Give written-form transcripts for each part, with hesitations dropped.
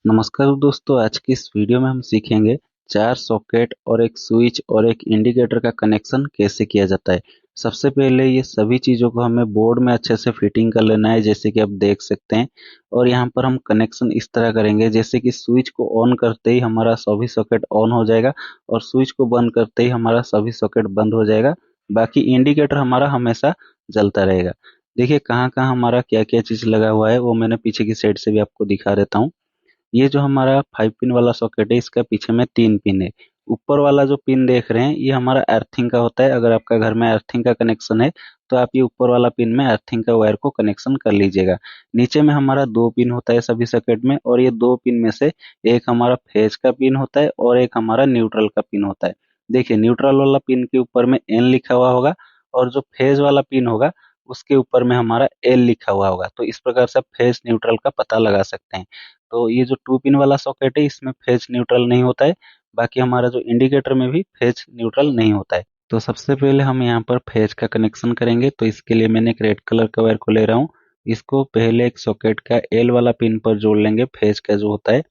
नमस्कार दोस्तों, आज की इस वीडियो में हम सीखेंगे 4 सॉकेट और एक स्विच और एक इंडिकेटर का कनेक्शन कैसे किया जाता है। सबसे पहले ये सभी चीज़ों को हमें बोर्ड में अच्छे से फिटिंग कर लेना है, जैसे कि आप देख सकते हैं। और यहाँ पर हम कनेक्शन इस तरह करेंगे जैसे कि स्विच को ऑन करते ही हमारा सभी सॉकेट ऑन हो जाएगा और स्विच को बंद करते ही हमारा सभी सॉकेट बंद हो जाएगा। बाकी इंडिकेटर हमारा हमेशा जलता रहेगा। देखिए कहाँ कहाँ हमारा क्या क्या चीज़ लगा हुआ है, वो मैंने पीछे की साइड से भी आपको दिखा देता हूँ। ये जो हमारा 5 पिन वाला सॉकेट है, इसका पीछे में 3 पिन है। ऊपर वाला जो पिन देख रहे हैं, ये हमारा अर्थिंग का होता है। अगर आपका घर में अर्थिंग का कनेक्शन है तो आप ये ऊपर वाला पिन में अर्थिंग का वायर को कनेक्शन कर लीजिएगा। नीचे में हमारा 2 पिन होता है सभी सॉकेट में, और ये 2 पिन में से एक हमारा फेज का पिन होता है और एक हमारा न्यूट्रल का पिन होता है। देखिए न्यूट्रल वाला पिन के ऊपर में एन लिखा हुआ होगा, और जो फेज वाला पिन होगा उसके ऊपर में हमारा एल लिखा हुआ होगा। तो इस प्रकार से आप फेज न्यूट्रल का पता लगा सकते हैं। तो ये जो 2 पिन वाला सॉकेट है, इसमें फेज न्यूट्रल नहीं होता है। बाकी हमारा जो इंडिकेटर में भी फेज न्यूट्रल नहीं होता है। तो सबसे पहले हम यहाँ पर फेज का कनेक्शन करेंगे। तो इसके लिए मैंने एक रेड कलर का वायर को ले रहा हूँ। इसको पहले एक सॉकेट का एल वाला पिन पर जोड़ लेंगे, फेज का जो होता है।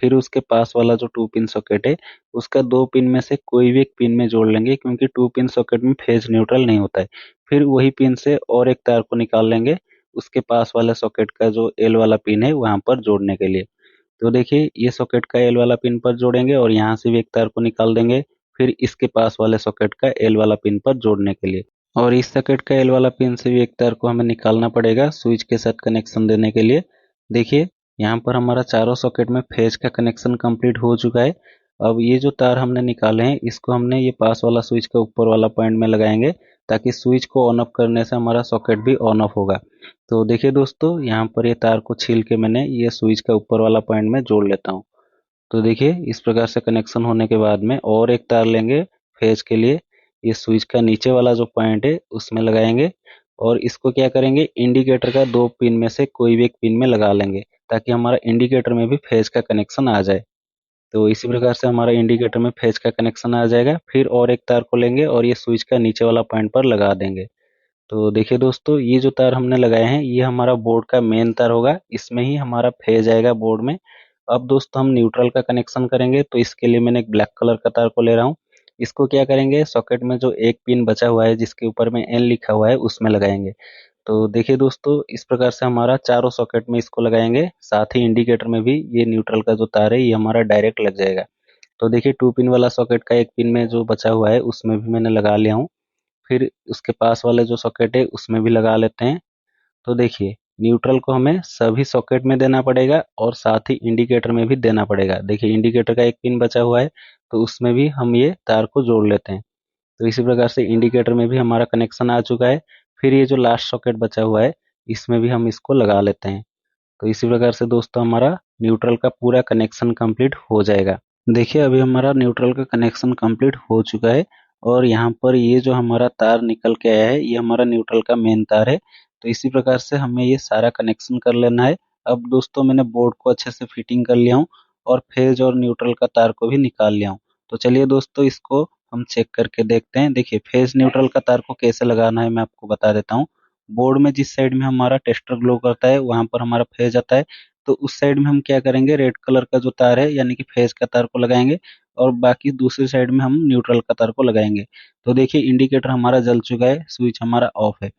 फिर उसके पास वाला जो 2 पिन सॉकेट है, उसका 2 पिन में से कोई भी एक पिन में जोड़ लेंगे, क्योंकि 2 पिन सॉकेट में फेज न्यूट्रल नहीं होता है। फिर वही पिन से और एक तार को निकाल लेंगे, उसके पास वाले सॉकेट का जो एल वाला पिन है वहां पर जोड़ने के लिए। तो देखिए ये सॉकेट का एल वाला पिन पर जोड़ेंगे और यहाँ से भी एक तार को निकाल देंगे, फिर इसके पास वाले सॉकेट का एल वाला पिन पर जोड़ने के लिए। और इस सॉकेट का एल वाला पिन से भी एक तार को हमें निकालना पड़ेगा स्विच के साथ कनेक्शन देने के लिए। देखिए यहाँ पर हमारा चारों सॉकेट में फेज का कनेक्शन कंप्लीट हो चुका है। अब ये जो तार हमने निकाले हैं, इसको हमने ये पास वाला स्विच का ऊपर वाला पॉइंट में लगाएंगे, ताकि स्विच को ऑन ऑफ करने से हमारा सॉकेट भी ऑन ऑफ होगा। तो देखिए दोस्तों, यहाँ पर ये तार को छील के मैंने ये स्विच का ऊपर वाला पॉइंट में जोड़ लेता हूँ। तो देखिए इस प्रकार से कनेक्शन होने के बाद में और एक तार लेंगे फेज के लिए, ये स्विच का नीचे वाला जो पॉइंट है उसमें लगाएंगे। और इसको क्या करेंगे, इंडिकेटर का 2 पिन में से कोई भी एक पिन में लगा लेंगे, ताकि हमारा इंडिकेटर में भी फेज का कनेक्शन आ जाए। तो इसी प्रकार से हमारा इंडिकेटर में फेज का कनेक्शन आ जाएगा। फिर और एक तार को लेंगे और ये स्विच का नीचे वाला पॉइंट पर लगा देंगे। तो देखिए दोस्तों, ये जो तार हमने लगाए हैं, ये हमारा बोर्ड का मेन तार होगा। इसमें ही हमारा फेज आएगा बोर्ड में। अब दोस्तों हम न्यूट्रल का कनेक्शन करेंगे। तो इसके लिए मैंने एक ब्लैक कलर का तार को ले रहा हूँ। इसको क्या करेंगे, सॉकेट में जो एक पिन बचा हुआ है जिसके ऊपर में एन लिखा हुआ है, उसमें लगाएंगे। तो देखिए दोस्तों, इस प्रकार से हमारा चारों सॉकेट में इसको लगाएंगे। साथ ही इंडिकेटर में भी ये न्यूट्रल का जो तार है, ये हमारा डायरेक्ट लग जाएगा। तो देखिए 2 पिन वाला सॉकेट का एक पिन में जो बचा हुआ है उसमें भी मैंने लगा लिया हूँ। फिर उसके पास वाले जो सॉकेट है उसमें भी लगा लेते हैं। तो देखिए न्यूट्रल को हमें सभी सॉकेट में देना पड़ेगा और साथ ही इंडिकेटर में भी देना पड़ेगा। देखिए इंडिकेटर का एक पिन बचा हुआ है, तो उसमें भी हम ये तार को जोड़ लेते हैं। तो इसी प्रकार से इंडिकेटर में भी हमारा कनेक्शन आ चुका है। फिर ये जो लास्ट सॉकेट बचा हुआ है, इसमें भी हम इसको लगा लेते हैं। तो इसी प्रकार से दोस्तों हमारा न्यूट्रल का पूरा कनेक्शन कंप्लीट हो जाएगा। देखिए अभी हमारा न्यूट्रल का कनेक्शन कंप्लीट हो चुका है, और यहाँ पर ये जो हमारा तार निकल के आया है, ये हमारा न्यूट्रल का मेन तार है। तो इसी प्रकार से हमें ये सारा कनेक्शन कर लेना है। अब दोस्तों मैंने बोर्ड को अच्छे से फिटिंग कर लिया हूँ, और फेज और न्यूट्रल का तार को भी निकाल लिया हूँ। तो चलिए दोस्तों, इसको हम चेक करके देखते हैं। देखिए फेज न्यूट्रल का तार को कैसे लगाना है मैं आपको बता देता हूँ। बोर्ड में जिस साइड में हमारा टेस्टर ग्लो करता है, वहां पर हमारा फेज आता है। तो उस साइड में हम क्या करेंगे, रेड कलर का जो तार है यानी कि फेज का तार को लगाएंगे, और बाकी दूसरी साइड में हम न्यूट्रल का तार को लगाएंगे। तो देखिए इंडिकेटर हमारा जल चुका है, स्विच हमारा ऑफ है।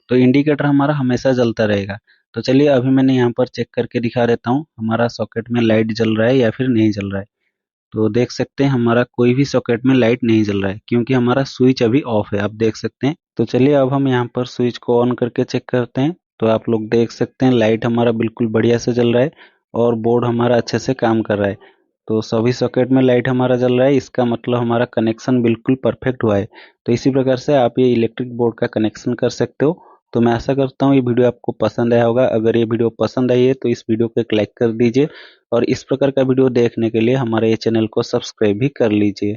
तो इंडिकेटर हमारा हमेशा जलता रहेगा। तो चलिए अभी मैंने यहाँ पर चेक करके दिखा देता हूँ, हमारा सॉकेट में लाइट जल रहा है या फिर नहीं जल रहा है। तो देख सकते हैं हमारा कोई भी सॉकेट में लाइट नहीं जल रहा है, क्योंकि हमारा स्विच अभी ऑफ है, आप देख सकते हैं। तो चलिए अब हम यहाँ पर स्विच को ऑन करके चेक करते हैं। तो आप लोग देख सकते हैं लाइट हमारा बिल्कुल बढ़िया से जल रहा है, और बोर्ड हमारा अच्छे से काम कर रहा है। तो सभी सॉकेट में लाइट हमारा जल रहा है, इसका मतलब हमारा कनेक्शन बिल्कुल परफेक्ट हुआ है। तो इसी प्रकार से आप ये इलेक्ट्रिक बोर्ड का कनेक्शन कर सकते हो। तो मैं आशा करता हूँ ये वीडियो आपको पसंद आया होगा। अगर ये वीडियो पसंद आई है तो इस वीडियो को एक लाइक कर दीजिए, और इस प्रकार का वीडियो देखने के लिए हमारे ये चैनल को सब्सक्राइब भी कर लीजिए।